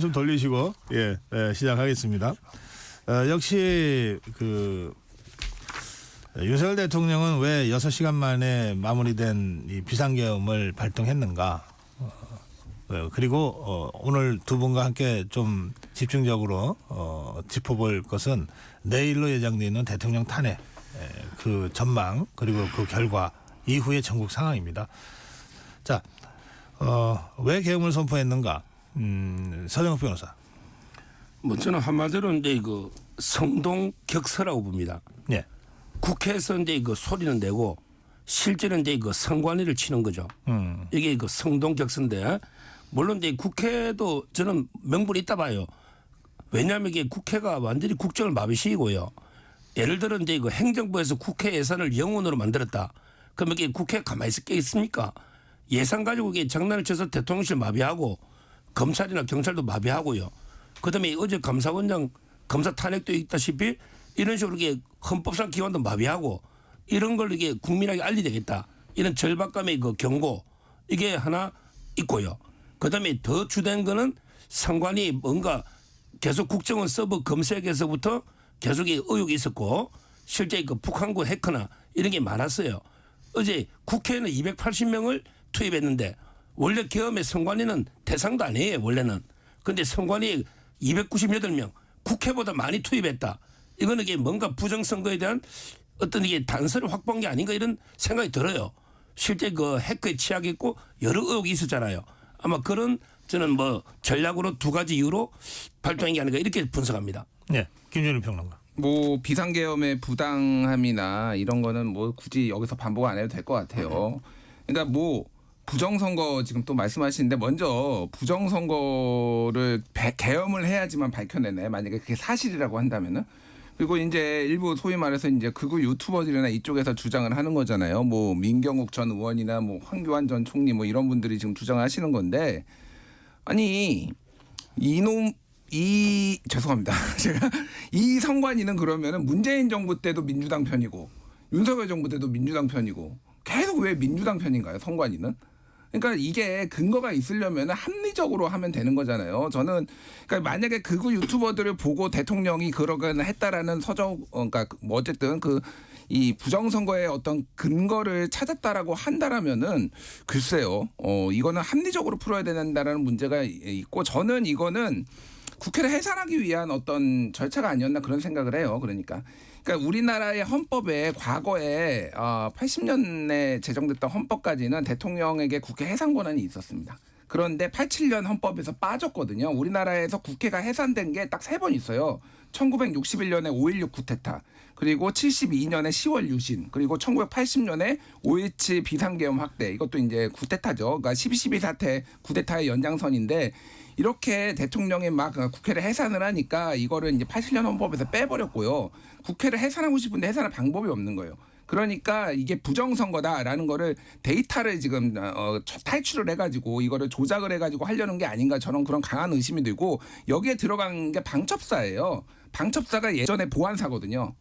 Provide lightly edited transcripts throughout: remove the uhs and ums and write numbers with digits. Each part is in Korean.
좀 돌리시고 시작하겠습니다. 역시 윤석열 대통령은 왜 6시간 만에 마무리된 이 비상계엄을 발동했는가? 그리고 오늘 두 분과 함께 좀 집중적으로 짚어볼 것은 내일로 예정되어 있는 대통령 탄핵 그 전망 그리고 그 결과 이후의 전국 상황입니다. 자, 왜 계엄을 선포했는가? 서정욱 변호사. 뭐 저는 한마디로 이제 이거 성동격서라고 봅니다. 네. 국회에서 이제 이거 소리는 내고 실제는 이제 이거 선관위를 치는 거죠. 이게 그 성동격서인데 물론 이제 국회도 저는 명분이 있다 봐요. 왜냐하면 이게 국회가 완전히 국정을 마비시키고요. 예를 들어 이제 이거 행정부에서 국회 예산을 영원으로 만들었다. 그러면 이게 국회 가만히 있을 게 있습니까? 예산 가지고 이게 장난을 쳐서 대통령실 마비하고 검찰이나 경찰도 마비하고요. 그다음에 어제 감사원장 검사 탄핵도 있다시피 이런 식으로 이게 헌법상 기관도 마비하고 이런 걸 이게 국민에게 알려야 되겠다. 이런 절박감의 그 경고 이게 하나 있고요. 그다음에 더 주된 거는 선관위 뭔가 계속 국정원 서버 검색에서부터 계속 의혹이 있었고 실제 그 북한군 해커나 이런 게 많았어요. 어제 국회에는 280명을 투입했는데 원래 계엄의 선관위는 대상도 아니에요. 원래는. 그런데 선관위 298명 국회보다 많이 투입했다. 이거는 이게 뭔가 부정선거에 대한 어떤 이게 단서를 확보한 게 아닌가 이런 생각이 들어요. 실제 그 해커에 취약이 있고 여러 의혹이 있었잖아요. 아마 그런 저는 뭐 전략으로 두 가지 이유로 발동한 게 아닌가 이렇게 분석합니다. 네, 김준일 평론가. 뭐 비상계엄의 부당함이나 이런 거는 뭐 굳이 여기서 반복 안 해도 될 것 같아요. 그러니까 뭐 부정선거 지금 또 말씀하시는데 먼저 부정선거를 계엄을 해야지만 밝혀내네. 만약에 그게 사실이라고 한다면은. 그리고 이제 일부 소위 말해서 이제 극우 유튜버들이나 이쪽에서 주장을 하는 거잖아요. 뭐 민경욱 전 의원이나 뭐 황교안 전 총리 뭐 이런 분들이 지금 주장을 하시는 건데 아니 죄송합니다. 제가 이 선관위는 그러면은 문재인 정부 때도 민주당 편이고 윤석열 정부 때도 민주당 편이고 계속 왜 민주당 편인가요? 선관위는? 그러니까 이게 근거가 있으려면 합리적으로 하면 되는 거잖아요. 저는 그러니까 만약에 극우 유튜버들을 보고 대통령이 그러거나 했다라는 그러니까 뭐 어쨌든 이 부정선거의 어떤 근거를 찾았다라고 한다라면은 글쎄요. 이거는 합리적으로 풀어야 된다라는 문제가 있고 저는 이거는 국회를 해산하기 위한 어떤 절차가 아니었나 그런 생각을 해요. 그러니까 우리나라의 헌법에 과거에 80년에 제정됐던 헌법까지는 대통령에게 국회 해산 권한이 있었습니다. 그런데 87년 헌법에서 빠졌거든요. 우리나라에서 국회가 해산된 게 딱 3번 있어요. 1961년에 5.16 쿠데타, 그리고 72년에 10월 유신, 그리고 1980년에 5.17 비상계엄 확대. 이것도 이제 쿠데타죠. 그러니까 12.12 사태 쿠데타의 연장선인데 이렇게 대통령이 막 국회를 해산을 하니까 이거를 이제 87년 헌법에서 빼버렸고요. 국회를 해산하고 싶은데 해산할 방법이 없는 거예요. 그러니까 이게 부정선거다라는 거를 데이터를 지금 탈출을 해가지고 이거를 조작을 해가지고 하려는 게 아닌가 저는 그런 강한 의심이 들고 여기에 들어간 게 방첩사예요. 방첩사가 예전에 보안사거든요.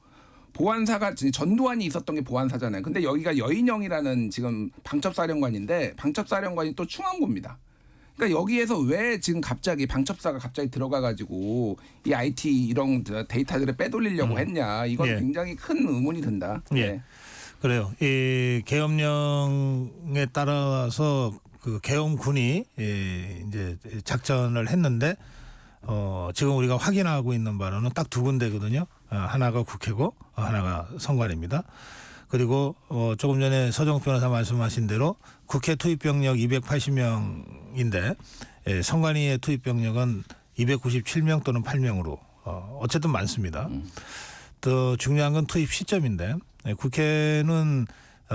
보안사가 전두환이 있었던 게 보안사잖아요. 근데 여기가 여인영이라는 지금 방첩사령관인데 방첩사령관이 또 충안구입니다. 그러니까 여기에서 왜 지금 갑자기 방첩사가 갑자기 들어가가지고 이 IT 이런 데이터들을 빼돌리려고 했냐 이건 굉장히 큰 의문이 든다. 예, 그래요. 이 계엄령에 따라서 그 계엄군이 이제 작전을 했는데 지금 우리가 확인하고 있는 바로는 딱 두 군데거든요. 하나가 국회고 하나가 선관위입니다. 그리고 조금 전에 서정욱 변호사 말씀하신 대로 국회 투입 병력 280명인데 선관위의 투입 병력은 297명 또는 8명으로 어쨌든 많습니다. 또 중요한 건 투입 시점인데 국회는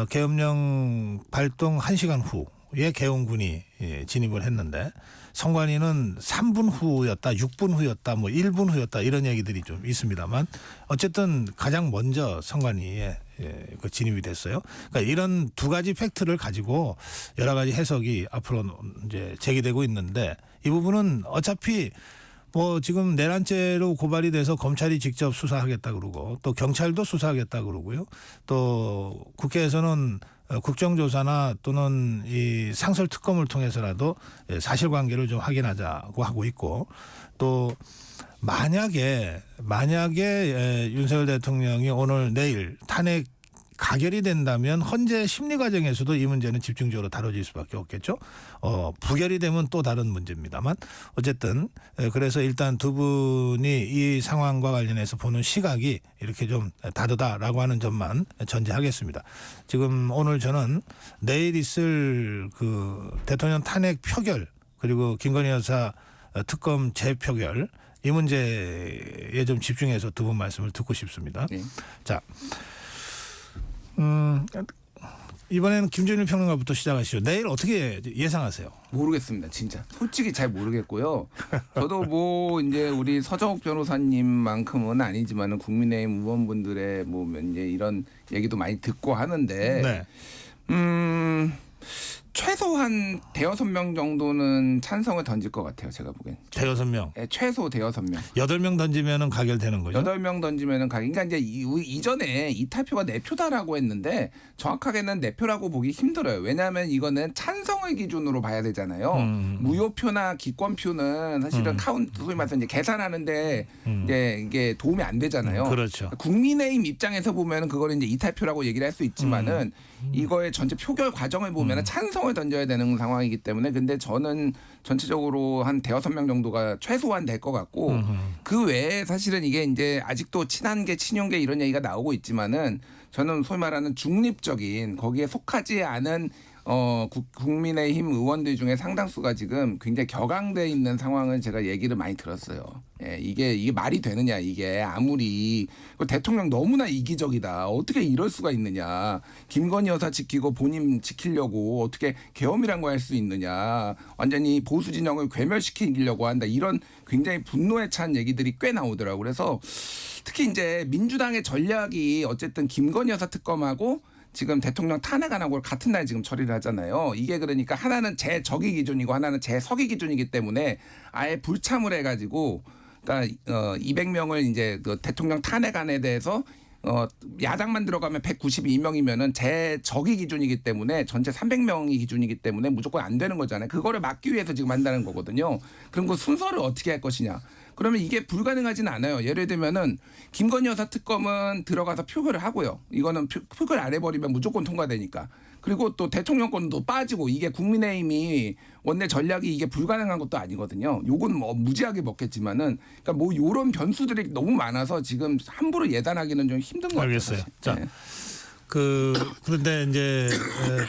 계엄령 발동 1시간 후에 계엄군이 진입을 했는데 선관위는 3분 후였다, 6분 후였다, 뭐 1분 후였다 이런 얘기들이 좀 있습니다만 어쨌든 가장 먼저 선관위에 진입이 됐어요. 그러니까 이런 두 가지 팩트를 가지고 여러 가지 해석이 앞으로 이제 제기되고 있는데 이 부분은 어차피 뭐 지금 내란죄로 고발이 돼서 검찰이 직접 수사하겠다 그러고 또 경찰도 수사하겠다 그러고요. 또 국회에서는 국정조사나 또는 이 상설 특검을 통해서라도 사실관계를 좀 확인하자고 하고 있고 또 만약에 윤석열 대통령이 오늘 내일 탄핵 가결이 된다면 헌재 심리 과정에서도 이 문제는 집중적으로 다뤄질 수밖에 없겠죠. 부결이 되면 또 다른 문제입니다만 어쨌든 그래서 일단 두 분이 이 상황과 관련해서 보는 시각이 이렇게 좀 다르다라고 하는 점만 전제하겠습니다. 지금 오늘 저는 내일 있을 그 대통령 탄핵 표결 그리고 김건희 여사 특검 재표결 이 문제에 좀 집중해서 두 분 말씀을 듣고 싶습니다. 네. 자. 이번에는 김준일 평론가부터 시작하시죠. 내일 어떻게 예상하세요? 모르겠습니다. 진짜 솔직히 잘 모르겠고요. 저도 뭐 이제 우리 서정욱 변호사님만큼은 아니지만은 국민의힘 의원분들의 뭐 이제 이런 얘기도 많이 듣고 하는데 네. 최소한 대여섯 명 정도는 찬성을 던질 것 같아요. 제가 보기엔. 대여섯 명. 네, 최소 대여섯 명. 8명 던지면은 가결되는 거죠. 8명 던지면은 그러니까 이제 이전에 이탈표가 4표다라고 했는데 정확하게는 4표라고 보기 힘들어요. 왜냐하면 이거는 찬성을 기준으로 봐야 되잖아요. 무효표나 기권표는 사실은 카운트 소위 말해서 이제 계산하는데 이제 이게 도움이 안 되잖아요. 그렇죠. 국민의힘 입장에서 보면은 그거를 이제 이탈표라고 얘기를 할 수 있지만은 이거의 전체 표결 과정을 보면은 찬성을 던져야 되는 상황이기 때문에 근데 저는 전체적으로 한 대여섯 명 정도가 최소한 될 것 같고 그 외에 사실은 이게 이제 아직도 친한계 친윤계 이런 얘기가 나오고 있지만은 저는 소위 말하는 중립적인 거기에 속하지 않은 국민의힘 의원들 중에 상당수가 지금 굉장히 격앙돼 있는 상황을 제가 얘기를 많이 들었어요. 예, 이게 말이 되느냐 이게 아무리 대통령 너무나 이기적이다. 어떻게 이럴 수가 있느냐. 김건희 여사 지키고 본인 지키려고 어떻게 계엄이란 거 할 수 있느냐. 완전히 보수 진영을 괴멸시키려고 한다. 이런 굉장히 분노에 찬 얘기들이 꽤 나오더라고요. 그래서 특히 이제 민주당의 전략이 어쨌든 김건희 여사 특검하고 지금 대통령 탄핵 안 하고 같은 날 지금 처리를 하잖아요. 이게 그러니까 하나는 제 적의 기준이고 하나는 제 석의 기준이기 때문에 아예 불참을 해가지고 그러니까 200명을 이제 그 대통령 탄핵안에 대해서 야당만 들어가면 192명이면은 제 적의 기준이기 때문에 전체 300명이 기준이기 때문에 무조건 안 되는 거잖아요. 그거를 막기 위해서 지금 한다는 거거든요. 그럼 그 순서를 어떻게 할 것이냐. 그러면 이게 불가능하지는 않아요. 예를 들면은 김건희 여사 특검은 들어가서 표결을 하고요. 이거는 표결 안 해버리면 무조건 통과되니까. 그리고 또 대통령권도 빠지고 이게 국민의힘이 원내 전략이 이게 불가능한 것도 아니거든요. 요건 뭐 무지하게 먹겠지만은 그러니까 뭐 요런 변수들이 너무 많아서 지금 함부로 예단하기는 좀 힘든 것 같아요. 알겠어요. 사실. 자, 네. 그런데 이제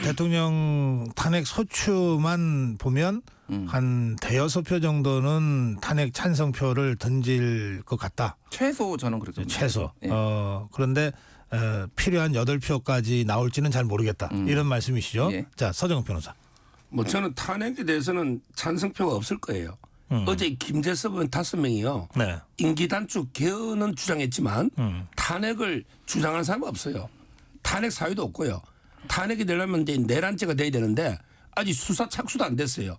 대통령 탄핵 소추만 보면 한 대여섯 표 정도는 탄핵 찬성표를 던질 것 같다. 최소 저는 그렇게 봅니다. 최소. 예. 그런데 필요한 8표까지 나올지는 잘 모르겠다. 이런 말씀이시죠. 예. 자, 서정욱 변호사. 뭐 저는 탄핵에 대해서는 찬성표가 없을 거예요. 어제 김재섭 의원 5명이요. 네. 임기 단축 개헌은 주장했지만 탄핵을 주장한 사람은 없어요. 탄핵 사유도 없고요. 탄핵이 되려면 이제 내란죄가 돼야 되는데 아직 수사 착수도 안 됐어요.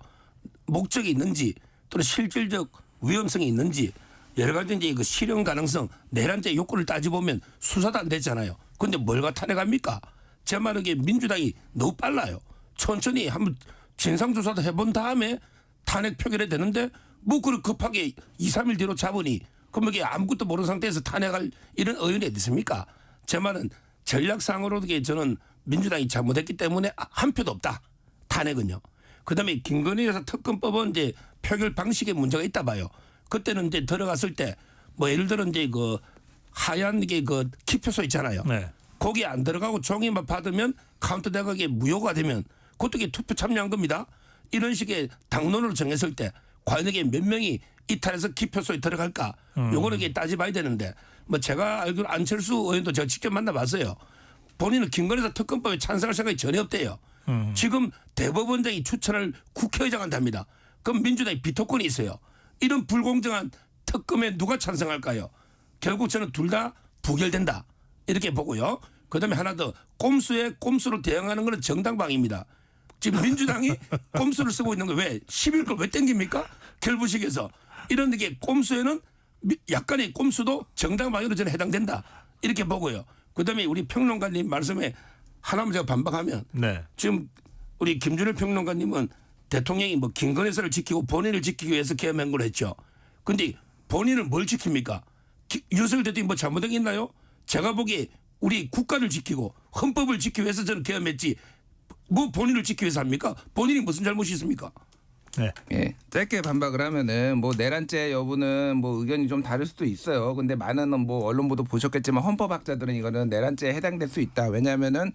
목적이 있는지 또는 실질적 위험성이 있는지 여러 가지 이제 그 실현 가능성 내란죄 요건을 따져보면 수사도 안 됐잖아요. 그런데 뭘가 탄핵합니까? 제 말은 이게 민주당이 너무 빨라요. 천천히 한번 진상조사도 해본 다음에 탄핵 표결이 되는데 뭐 그걸 급하게 2, 3일 뒤로 잡으니 그럼 이게 아무것도 모르는 상태에서 탄핵할 이런 의원이 어디 있습니까? 제 말은 전략상으로 저는 민주당이 잘못했기 때문에 한 표도 없다. 탄핵은요. 그다음에 김건희 여사 특검법은 이제 표결 방식에 문제가 있다 봐요. 그때는 이제 들어갔을 때 뭐 예를 들어 이제 그 하얀 이게 그 기표소 있잖아요. 네. 거기 안 들어가고 종이만 받으면 카운트되고 이게 무효가 되면 그것도 이게 투표 참여한 겁니다. 이런 식의 당론으로 정했을 때 과연 이게 몇 명이 이탈해서 기표소에 들어갈까? 요거는 이게 따져봐야 되는데 뭐 제가 알기로 안철수 의원도 제가 직접 만나봤어요. 본인은 김건희 여사 특검법에 찬성할 생각이 전혀 없대요. 지금 대법원장이 추천을 국회의장한테 합니다. 그럼 민주당이 비토권이 있어요. 이런 불공정한 특검에 누가 찬성할까요? 결국 저는 둘 다 부결된다. 이렇게 보고요. 그다음에 하나 더 꼼수에 꼼수로 대응하는 것은 정당방위입니다. 지금 민주당이 꼼수를 쓰고 있는 거 왜? 11걸 왜 땡깁니까? 결부식에서. 이런 게 꼼수에는 약간의 꼼수도 정당방위로 저는 해당된다. 이렇게 보고요. 그다음에 우리 평론가님 말씀에 하나만 제가 반박하면 네. 지금 우리 김준일 평론가님은 대통령이 뭐 김건희사를 지키고 본인을 지키기 위해서 계엄 행보를 했죠. 근데 본인을 뭘 지킵니까? 윤석열 대통령이 뭐 잘못된 게 있나요? 제가 보기에 우리 국가를 지키고 헌법을 지키기 위해서 저는 계엄했지 뭐 본인을 지키기 위해서 합니까? 본인이 무슨 잘못이 있습니까? 네. 예, 짧게 반박을 하면은 뭐 내란죄 여부는 뭐 의견이 좀 다를 수도 있어요. 근데 많은 뭐 언론 보도 보셨겠지만 헌법학자들은 이거는 내란죄에 해당될 수 있다. 왜냐하면은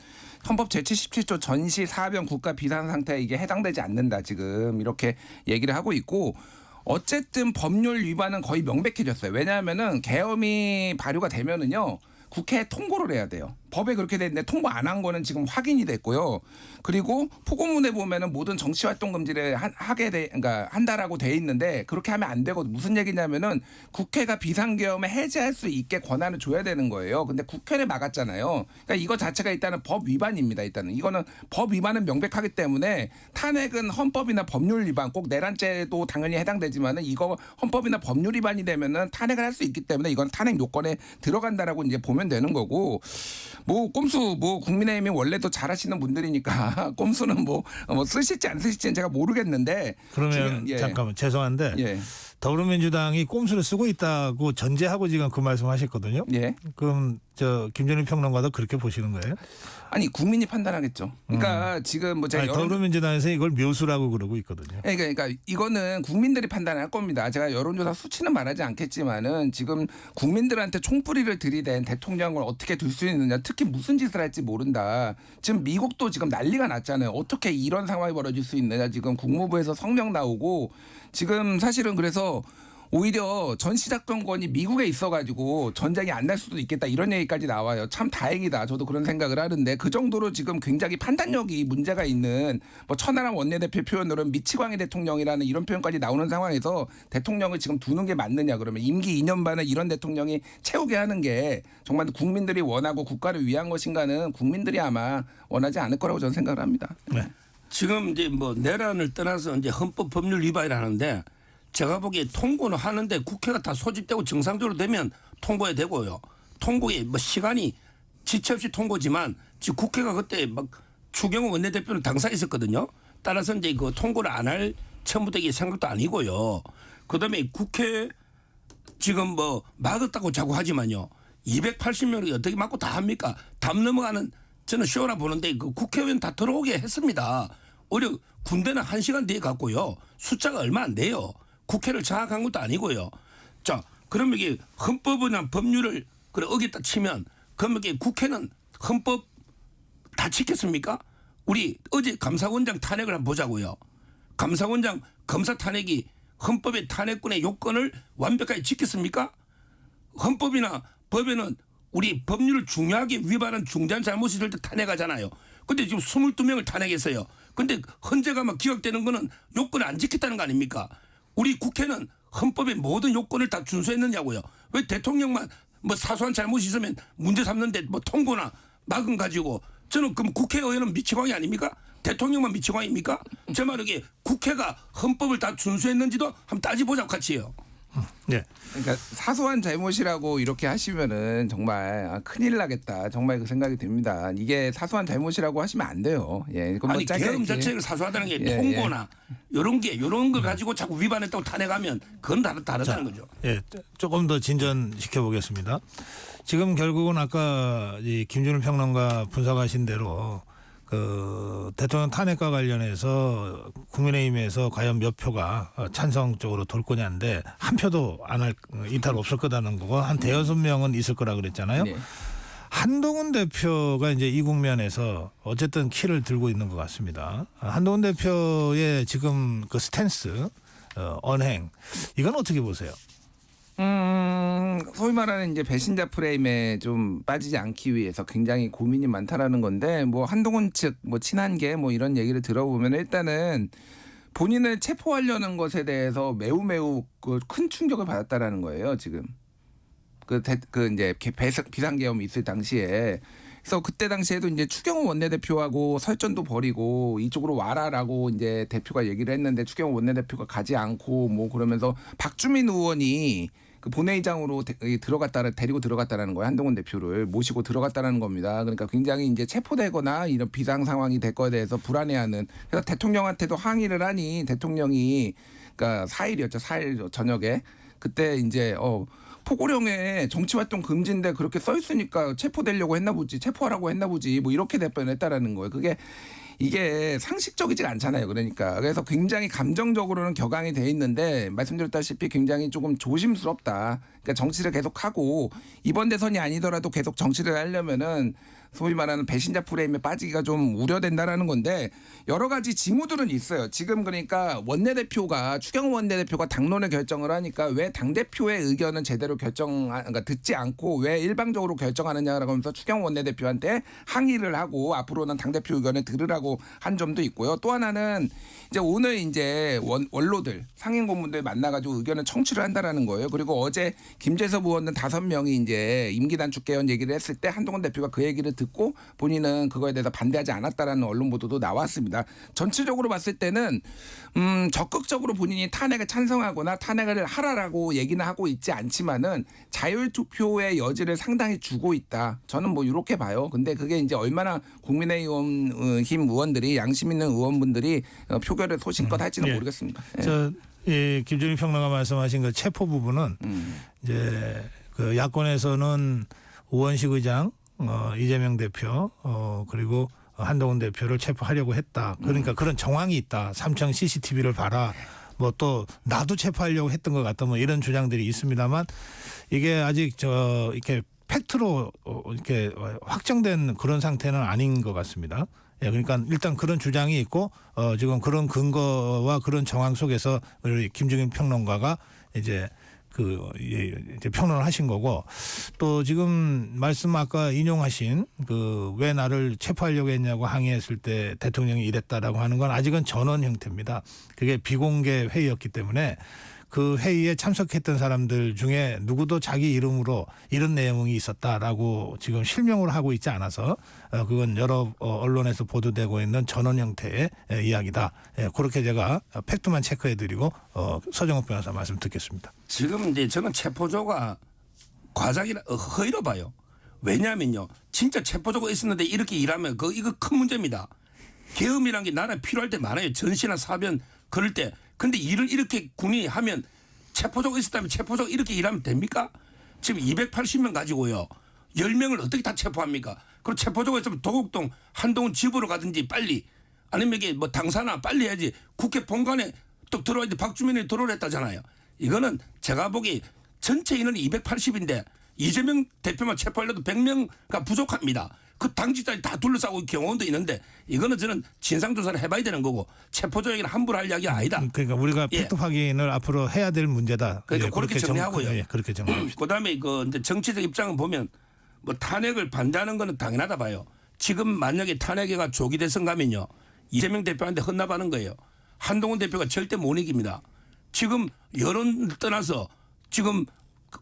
헌법 제77조 전시 사변 국가 비상 상태에 이게 해당되지 않는다. 지금 이렇게 얘기를 하고 있고. 어쨌든 법률 위반은 거의 명백해졌어요. 왜냐하면은 계엄이 발효가 되면은요. 국회에 통보를 해야 돼요. 법에 그렇게 돼 있는데 통보 안 한 거는 지금 확인이 됐고요. 그리고 포고문에 보면은 모든 정치 활동 금지를 그러니까 한다라고 돼 있는데 그렇게 하면 안 되고 무슨 얘기냐면은 국회가 비상계엄을 해제할 수 있게 권한을 줘야 되는 거예요. 근데 국회를 막았잖아요. 그러니까 이거 자체가 일단은 법 위반입니다. 일단은 이거는 법 위반은 명백하기 때문에 탄핵은 헌법이나 법률 위반 꼭 내란죄도 당연히 해당되지만은 이거 헌법이나 법률 위반이 되면은 탄핵을 할 수 있기 때문에 이건 탄핵 요건에 들어간다라고 이제 보면 되는 거고. 뭐 꼼수 뭐 국민의힘이 원래도 잘하시는 분들이니까 꼼수는 뭐 쓰실지 안 쓰실지는 제가 모르겠는데 그러면 지금, 잠깐만 죄송한데 예. 더불어민주당이 꼼수를 쓰고 있다고 전제하고 지금 그 말씀하셨거든요. 예. 그럼 저 김준일 평론가도 그렇게 보시는 거예요? 아니 국민이 판단하겠죠. 그러니까 지금 뭐 제가 더불어민주당에서 이걸 묘수라고 그러고 있거든요. 그러니까 이거는 국민들이 판단할 겁니다. 제가 여론조사 수치는 말하지 않겠지만은 지금 국민들한테 총뿌리를 들이댄 대통령을 어떻게 둘 수 있느냐, 특히 무슨 짓을 할지 모른다. 지금 미국도 지금 난리가 났잖아요. 어떻게 이런 상황이 벌어질 수 있느냐. 지금 국무부에서 성명 나오고 지금 사실은 그래서 오히려 전시작전권이 미국에 있어가지고 전쟁이 안 날 수도 있겠다 이런 얘기까지 나와요. 참 다행이다. 저도 그런 생각을 하는데 그 정도로 지금 굉장히 판단력이 문제가 있는 뭐 천하람 원내대표 표현으로는 미치광이 대통령이라는 이런 표현까지 나오는 상황에서 대통령을 지금 두는 게 맞느냐 그러면 임기 2년 반을 이런 대통령이 채우게 하는 게 정말 국민들이 원하고 국가를 위한 것인가는 국민들이 아마 원하지 않을 거라고 저는 생각을 합니다. 네. 지금 이제 뭐 내란을 떠나서 이제 헌법 법률 위반을 하는데 제가 보기에 통고는 하는데 국회가 다 소집되고 정상적으로 되면 통보해야 되고요. 통고에 뭐 시간이 지체 없이 통고지만 지금 국회가 그때 막 추경호 원내대표는 당사 있었거든요. 따라서 이제 그 통고를 안 할 처음부터 이게 생각도 아니고요. 그다음에 국회 지금 뭐 막았다고 자꾸 하지만요. 280명이 어떻게 막고 다 합니까? 담 넘어가는 저는 쇼라 보는데 그 국회의원 다 들어오게 했습니다. 오히려 군대는 1시간 뒤에 갔고요. 숫자가 얼마 안 돼요. 국회를 장악한 것도 아니고요. 자, 그러면 이게 헌법이나 법률을 그래 어겼다 치면 그러면 이게 국회는 헌법 다 지켰습니까? 우리 어제 감사원장 탄핵을 한번 보자고요. 감사원장 검사 탄핵이 헌법의 탄핵권의 요건을 완벽하게 지켰습니까? 헌법이나 법에는 우리 법률을 중요하게 위반한 중대한 잘못이 있을 때 탄핵하잖아요. 근데 지금 22명을 탄핵했어요. 근데 헌재가 막 기각되는 거는 요건을 안 지켰다는 거 아닙니까? 우리 국회는 헌법의 모든 요건을 다 준수했느냐고요. 왜 대통령만 뭐 사소한 잘못이 있으면 문제 삼는데 뭐 통고나 막은 가지고 저는 그럼 국회의원은 미치광이 아닙니까? 대통령만 미치광입니까? 제 말은 국회가 헌법을 다 준수했는지도 한번 따져보자고 같이요. 네. 그러니까 사소한 잘못이라고 이렇게 하시면은 정말 큰일 나겠다. 정말 그 생각이 듭니다. 이게 사소한 잘못이라고 하시면 안 돼요. 예. 아니 계엄 자체를 사소하다는 게 통고나 이런 걸 가지고 자꾸 위반했다고 탄핵하면 그건 다르다는 거죠. 예, 조금 더 진전시켜 보겠습니다. 지금 결국은 아까 이 김준일 평론가 분석하신 대로 그 대통령 탄핵과 관련해서 국민의힘에서 과연 몇 표가 찬성 쪽으로 돌 거냐인데 한 표도 안 할 이탈 없을 거다는 거고 한 대여섯 명은 있을 거라 그랬잖아요. 네. 한동훈 대표가 이제 이 국면에서 어쨌든 키를 들고 있는 것 같습니다. 한동훈 대표의 지금 그 스탠스, 언행 이건 어떻게 보세요? 소위 말하는 이제 배신자 프레임에 좀 빠지지 않기 위해서 굉장히 고민이 많다라는 건데 뭐 한동훈 측 뭐 친한 게 뭐 이런 얘기를 들어보면 일단은 본인을 체포하려는 것에 대해서 매우 큰 충격을 받았다라는 거예요 지금 그 이제 비상계엄이 있을 당시에. 그래서 그때 당시에도 이제 추경호 원내대표하고 설전도 벌이고 이쪽으로 와라라고 이제 대표가 얘기를 했는데 추경호 원내대표가 가지 않고 뭐 그러면서 박주민 의원이 그 본회의장으로 데리고 들어갔다라는 거예요. 한동훈 대표를 모시고 들어갔다라는 겁니다. 그러니까 굉장히 이제 체포되거나 이런 비상 상황이 될 거에 대해서 불안해하는. 그래서 대통령한테도 항의를 하니 대통령이 그러니까 4일이었죠. 4일 저녁에 그때 이제 포고령에 정치활동 금지인데 그렇게 써 있으니까 체포되려고 했나 보지, 체포하라고 했나 보지, 뭐 이렇게 답변했다라는 거예요. 이게 상식적이지가 않잖아요. 그래서 굉장히 감정적으로는 격앙이 돼 있는데 말씀드렸다시피 굉장히 조금 조심스럽다. 그러니까 정치를 계속하고 이번 대선이 아니더라도 계속 정치를 하려면은 소위 말하는 배신자 프레임에 빠지기가 좀 우려된다라는 건데 여러 가지 징후들은 있어요. 지금 그러니까 추경호 원내대표가 당론을 결정을 하니까 왜 당대표의 의견은 제대로 그러니까 듣지 않고 왜 일방적으로 결정하느냐라고 하면서 추경호 원내대표한테 항의를 하고 앞으로는 당대표 의견을 들으라고 한 점도 있고요. 또 하나는 이제 오늘 이제 원로들 상임 고문들 만나가지고 의견을 청취를 한다라는 거예요. 그리고 어제 김재섭 의원은 5명이 이제 임기 단축 개헌 얘기를 했을 때 한동훈 대표가 그 얘기를 듣고 본인은 그거에 대해서 반대하지 않았다라는 언론 보도도 나왔습니다. 전체적으로 봤을 때는 적극적으로 본인이 탄핵에 찬성하거나 탄핵을 하라라고 얘기는 하고 있지 않지만은 자율투표의 여지를 상당히 주고 있다. 저는 뭐 이렇게 봐요. 근데 그게 이제 얼마나 국민의힘 의원들이 양심 있는 의원분들이 표결을 소신껏 할지는 모르겠습니다. 김준일 평론가 말씀하신 그 체포 부분은 이제 그 야권에서는 우원식 의장, 이재명 대표, 그리고 한동훈 대표를 체포하려고 했다. 그러니까 그런 정황이 있다. 삼청 CCTV를 봐라. 뭐 또 나도 체포하려고 했던 것 같다. 뭐 이런 주장들이 있습니다만 이게 아직 이렇게 팩트로 이렇게 확정된 그런 상태는 아닌 것 같습니다. 예, 그러니까 일단 그런 주장이 있고 지금 그런 근거와 그런 정황 속에서 우리 김중인 평론가가 이제 이제 평론을 하신 거고 또 지금 말씀 아까 인용하신 왜 나를 체포하려고 했냐고 항의했을 때 대통령이 이랬다라고 하는 건 아직은 전원 형태입니다. 그게 비공개 회의였기 때문에 그 회의에 참석했던 사람들 중에 누구도 자기 이름으로 이런 내용이 있었다라고 지금 실명을 하고 있지 않아서 그건 여러 언론에서 보도되고 있는 전원 형태의 이야기다. 그렇게 제가 팩트만 체크해드리고 서정욱 변호사 말씀 듣겠습니다. 지금 이제 저는 체포조가 과장이나 허위로 봐요. 왜냐하면요, 진짜 체포조가 있었는데 이렇게 일하면 이거 큰 문제입니다. 계엄이란 게 나라에 필요할 때 많아요. 전시나 사변 그럴 때. 근데 일을 이렇게 군이 하면 체포조가 있었다면 체포조가 이렇게 일하면 됩니까? 지금 280명 가지고요. 10명을 어떻게 다 체포합니까? 그리고 체포조가 있으면 도곡동 한동훈 집으로 가든지 빨리 아니면 이게 뭐 당사나 빨리 해야지 국회 본관에 또 들어와야 돼. 박주민이 들어오라 했다잖아요. 이거는 제가 보기 전체 인원이 280인데 이재명 대표만 체포하려도 100명가 부족합니다. 그 당직자들이 다 둘러싸고 경호원도 있는데 이거는 저는 진상조사를 해봐야 되는 거고 체포조 얘기는 함부로 할 이야기가 아니다. 그러니까 우리가 팩트 확인을 앞으로 해야 될 문제다. 그러니까 그렇게 정리하고요. 그렇게 정리합시다. 그다음에 이제 정치적 입장을 보면 뭐 탄핵을 반대하는 거는 당연하다 봐요. 지금 만약에 탄핵회가 조기 대선 가면요. 이재명 대표한테 헌납하는 거예요. 한동훈 대표가 절대 못 이깁니다. 지금 여론을 떠나서 지금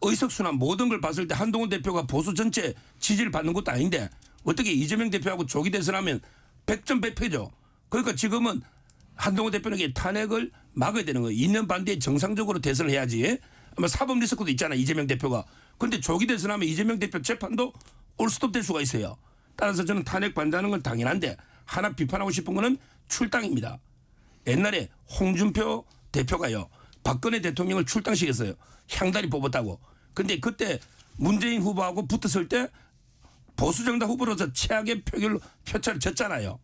의석수나 모든 걸 봤을 때 한동훈 대표가 보수 전체 지지를 받는 것도 아닌데 어떻게 이재명 대표하고 조기 대선하면 100점 100패죠. 그러니까 지금은 한동훈 대표에게 탄핵을 막아야 되는 거예요. 2년 반 뒤에 정상적으로 대선을 해야지. 아마 사법 리스크도 있잖아 이재명 대표가. 그런데 조기 대선하면 이재명 대표 재판도 올스톱 될 수가 있어요. 따라서 저는 탄핵 반대하는 건 당연한데 하나 비판하고 싶은 거는 출당입니다. 옛날에 홍준표 대표가요. 박근혜 대통령을 출당시켰어요. 향단이 뽑았다고. 근데 그때 문재인 후보하고 붙었을 때 보수정당 후보로서 최악의 표차를 졌잖아요.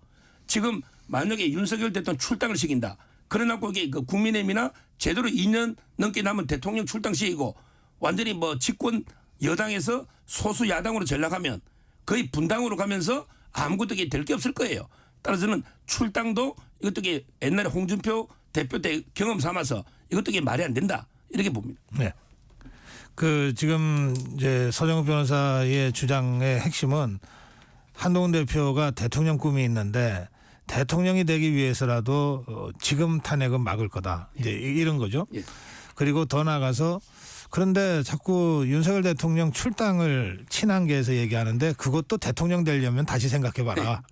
지금 만약에 윤석열 대통령 출당을 시킨다. 그러나 거기에 국민의힘이나 제대로 2년 넘게 남은 대통령 출당시키고 완전히 뭐 집권 여당에서 소수 야당으로 전락하면 거의 분당으로 가면서 아무것도 될 게 없을 거예요. 따라서는 출당도 이것도 옛날에 홍준표 대표 때 경험 삼아서 이것도 말이 안 된다. 이렇게 봅니다. 네. 지금 이제 서정욱 변호사의 주장의 핵심은 한동훈 대표가 대통령 꿈이 있는데 대통령이 되기 위해서라도 지금 탄핵은 막을 거다. 이제 이런 거죠. 예. 그리고 더 나아가서 그런데 자꾸 윤석열 대통령 출당을 친한계에서 얘기하는데 그것도 대통령 되려면 다시 생각해봐라.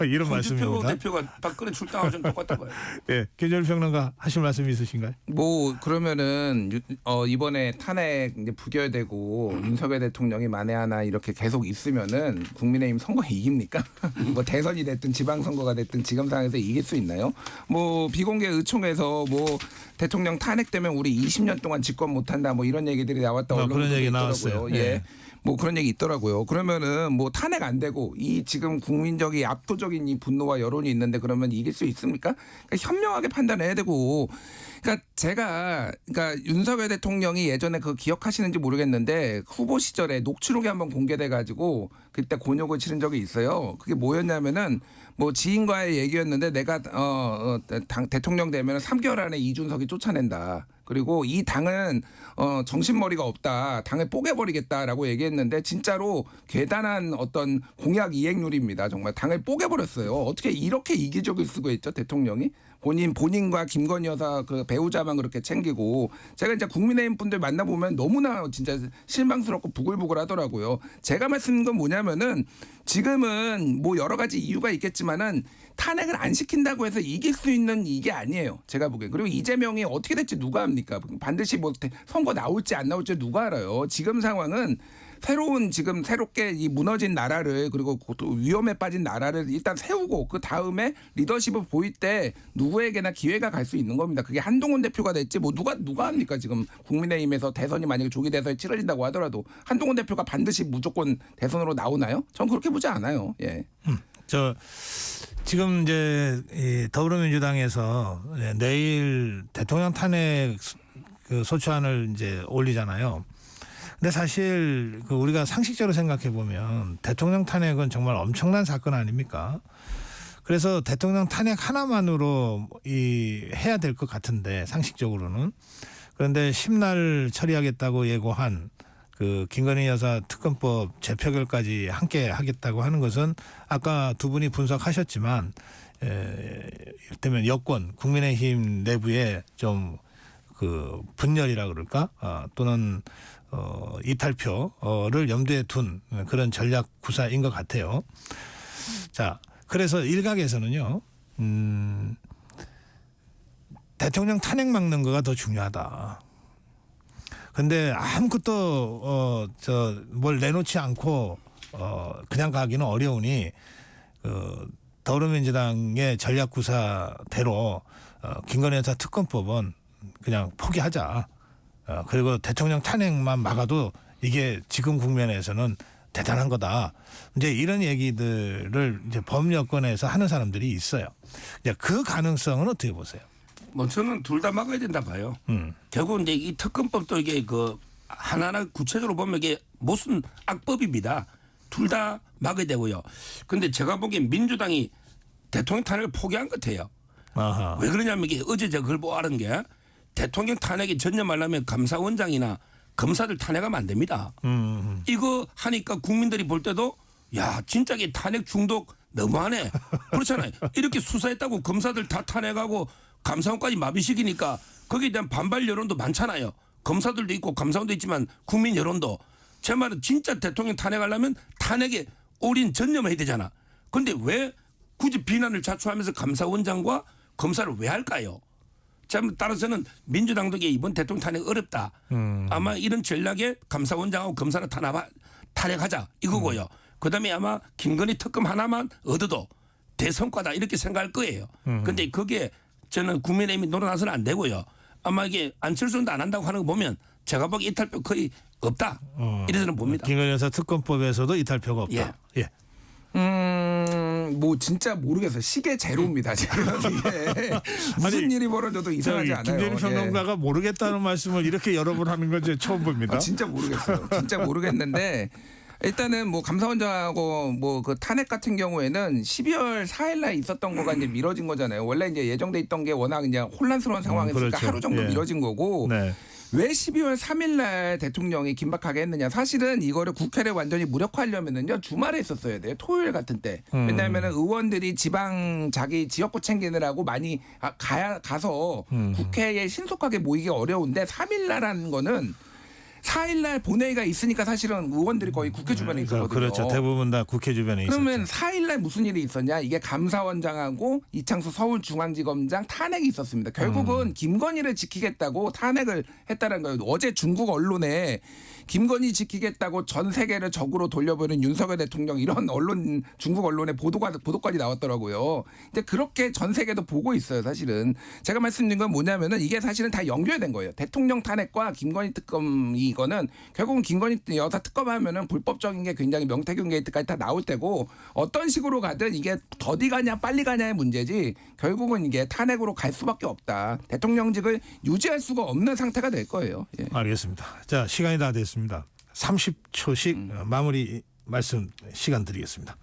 이런 홍준표 말씀입니다. 대표가 박근혜 출당하고 좀 똑같다 봐요. 예, 김준일 평론가 하실 말씀 있으신가요? 뭐 그러면은 이번에 탄핵 이제 부결되고 윤석열 대통령이 만에 하나 이렇게 계속 있으면은 국민의힘 선거에 이깁니까? 뭐 대선이 됐든 지방선거가 됐든 지금 상황에서 이길 수 있나요? 뭐 비공개 의총에서 뭐 대통령 탄핵되면 우리 20년 동안 집권 못한다 뭐 이런 얘기들이 나왔다 그런 언론에도 얘기 있더라고요. 나왔어요. 예. 예. 뭐 그런 얘기 있더라고요. 그러면은 뭐 탄핵 안 되고 이 지금 국민적인 압도적인 이 분노와 여론이 있는데 그러면 이길 수 있습니까? 그러니까 현명하게 판단해야 되고. 그러니까 제가 윤석열 대통령이 예전에 그 기억하시는지 모르겠는데 후보 시절에 녹취록이 한번 공개돼 가지고 그때 곤욕을 치른 적이 있어요. 그게 뭐였냐면은 뭐 지인과의 얘기였는데 내가 대통령 되면 3개월 안에 이준석이 쫓아낸다. 그리고 이 당은 정신머리가 없다. 당을 뽀개버리겠다라고 얘기했는데 진짜로 괴단한 어떤 공약 이행률입니다. 정말 당을 뽀개버렸어요. 어떻게 이렇게 이기적일 수가 있죠, 대통령이? 본인과 김건희 여사 그 배우자만 그렇게 챙기고 제가 이제 국민의힘 분들 만나보면 너무나 진짜 실망스럽고 부글부글 하더라고요. 제가 말씀드린 건 뭐냐면은 지금은 뭐 여러 가지 이유가 있겠지만은 탄핵을 안 시킨다고 해서 이길 수 있는 이게 아니에요. 제가 보기엔. 그리고 이재명이 어떻게 될지 누가 압니까? 반드시 뭐 선거 나올지 안 나올지 누가 알아요. 지금 상황은 새롭게 이 무너진 나라를 그리고 또 위험에 빠진 나라를 일단 세우고 그 다음에 리더십을 보일 때 누구에게나 기회가 갈 수 있는 겁니다. 그게 한동훈 대표가 됐지 뭐 누가 합니까? 지금 국민의힘에서 대선이 만약에 조기 대선이 치러진다고 하더라도 한동훈 대표가 반드시 무조건 대선으로 나오나요? 전 그렇게 보지 않아요. 예. 지금 이제 이 더불어민주당에서 내일 대통령 탄핵 그 소추안을 이제 올리잖아요. 근데 사실 그 우리가 상식적으로 생각해 보면 대통령 탄핵은 정말 엄청난 사건 아닙니까? 그래서 대통령 탄핵 하나만으로 해야 될 것 같은데 상식적으로는. 그런데 10날 처리하겠다고 예고한 그 김건희 여사 특검법 재표결까지 함께 하겠다고 하는 것은 아까 두 분이 분석하셨지만 이를테면 여권 국민의힘 내부에 좀 그 분열이라 그럴까 또는 이탈표를 염두에 둔 그런 전략 구사인 것 같아요. 자, 그래서 일각에서는요, 대통령 탄핵 막는 거가 더 중요하다. 근데 아무것도 뭘 내놓지 않고 그냥 가기는 어려우니 더불어민주당의 전략 구사대로 김건희 여사 특검법은 그냥 포기하자. 그리고 대통령 탄핵만 막아도 이게 지금 국면에서는 대단한 거다. 이제 이런 얘기들을 이제 범여권에서 하는 사람들이 있어요. 이제 그 가능성은 어떻게 보세요? 뭐 저는 둘 다 막아야 된다 봐요. 결국 이제 이 특검법도 이게 그 하나하나 구체적으로 보면 이게 무슨 악법입니다. 둘 다 막아야 되고요. 근데 제가 보기엔 민주당이 대통령 탄핵을 포기한 것 같아요. 아하. 왜 그러냐면 이게 어제 제가 그걸 보아는 게 대통령 탄핵에 전념하려면 감사원장이나 검사들 탄핵하면 안 됩니다. 이거 하니까 국민들이 볼 때도 야 진짜 이 탄핵 중독 너무하네. 그렇잖아요. 이렇게 수사했다고 검사들 다 탄핵하고 감사원까지 마비시키니까 거기에 대한 반발 여론도 많잖아요. 검사들도 있고 감사원도 있지만 국민 여론도. 제 말은 진짜 대통령 탄핵하려면 탄핵에 올인 전념해야 되잖아. 그런데 왜 굳이 비난을 자초하면서 감사원장과 검사를 왜 할까요? 따라서는 민주당도 이번 대통령 탄핵 어렵다. 아마 이런 전략에 감사원장하고 검사를 탄핵하자 이거고요. 그다음에 아마 김건희 특검 하나만 얻어도 대성과다 이렇게 생각할 거예요. 그런데 그게 저는 국민의힘이 놀아나서는 안 되고요. 아마 이게 안철수는 안 한다고 하는 거 보면 제가 보기 이탈표 거의 없다. 이래서는 봅니다. 김건희 여사 특검법에서도 이탈표가 없다. 예. 뭐 진짜 모르겠어요. 시계 제로입니다. 지금 이게 무슨 일이 벌어져도 이상하지 않아요. 김준일 평론가가 모르겠다는 말씀을 이렇게 여러 번 하는 건 처음 봅니다. 진짜 모르겠어요. 진짜 모르겠는데 일단은 뭐 감사원장하고 뭐 그 탄핵 같은 경우에는 12월 4일 날 있었던 거가 이제 미뤄진 거잖아요. 원래 이제 예정돼 있던 게 워낙 이제 혼란스러운 상황이니까 그렇죠. 하루 정도 미뤄진 거고. 네. 왜 12월 3일 날 대통령이 긴박하게 했느냐. 사실은 이거를 국회를 완전히 무력화하려면은요. 주말에 있었어야 돼요. 토요일 같은 때. 왜냐하면은 의원들이 자기 지역구 챙기느라고 많이 가서 국회에 신속하게 모이기 어려운데 3일 날 하는 거는 4일날 본회의가 있으니까 사실은 의원들이 거의 국회 주변에 있었거든요. 그렇죠. 대부분 다 국회 주변에 있었죠. 그러면 4일날 무슨 일이 있었냐? 이게 감사원장하고 이창수 서울중앙지검장 탄핵이 있었습니다. 결국은 김건희를 지키겠다고 탄핵을 했다는 거예요. 어제 중국 언론에 김건희 지키겠다고 전 세계를 적으로 돌려보는 윤석열 대통령 이런 언론 중국 언론의 보도까지 나왔더라고요. 근데 그렇게 전 세계도 보고 있어요. 사실은 제가 말씀드린 건 뭐냐면은 이게 사실은 다 연결된 거예요. 대통령 탄핵과 김건희 특검이 이거는 결국은 김건희 여사 특검하면은 불법적인 게 굉장히 명태균 게이트까지 다 나올 때고 어떤 식으로 가든 이게 더디 가냐 빨리 가냐의 문제지 결국은 이게 탄핵으로 갈 수밖에 없다. 대통령직을 유지할 수가 없는 상태가 될 거예요. 예. 알겠습니다. 자, 시간이 다 됐습니다. 30초씩 마무리 말씀 시간 드리겠습니다.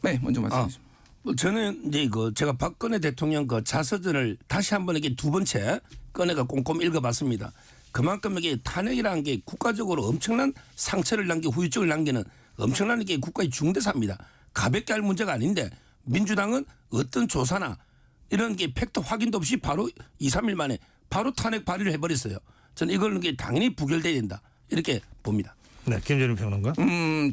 네, 먼저 말씀해 주십시오. 저는 이제 제가 박근혜 대통령 그 자서전을 다시 한번 이게 두 번째 꺼내가 꼼꼼히 읽어봤습니다. 그만큼 이게 탄핵이라는 게 국가적으로 엄청난 상처를 남기고 후유증을 남기는 엄청난 게 국가의 중대사입니다. 가볍게 할 문제가 아닌데 민주당은 어떤 조사나 이런 게 팩트 확인도 없이 바로 2, 3일 만에 바로 탄핵 발의를 해버렸어요. 저는 이거는 당연히 부결돼야 된다 이렇게 봅니다. 네, 김준일 평론가.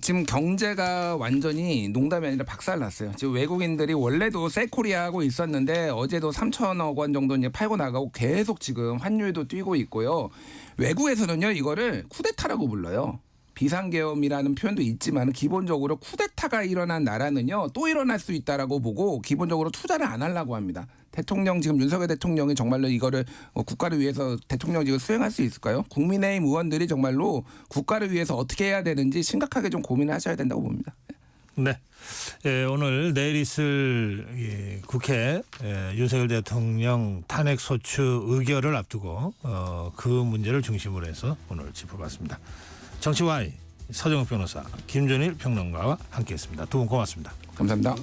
지금 경제가 완전히 농담이 아니라 박살났어요. 지금 외국인들이 원래도 셀코리아 하고 있었는데 어제도 3천억 원 정도 이제 팔고 나가고 계속 지금 환율도 뛰고 있고요. 외국에서는요 이거를 쿠데타라고 불러요. 비상계엄이라는 표현도 있지만 기본적으로 쿠데타가 일어난 나라는요 또 일어날 수 있다라고 보고 기본적으로 투자를 안 하려고 합니다. 대통령 지금 윤석열 대통령이 정말로 이거를 국가를 위해서 대통령직을 수행할 수 있을까요? 국민의힘 의원들이 정말로 국가를 위해서 어떻게 해야 되는지 심각하게 좀 고민을 하셔야 된다고 봅니다. 네. 오늘 내일 있을 국회 윤석열 대통령 탄핵 소추 의결을 앞두고 그 문제를 중심으로 해서 오늘 짚어봤습니다. 정치와이 서정욱 변호사, 김준일 평론가와 함께했습니다. 두 분 고맙습니다. 감사합니다.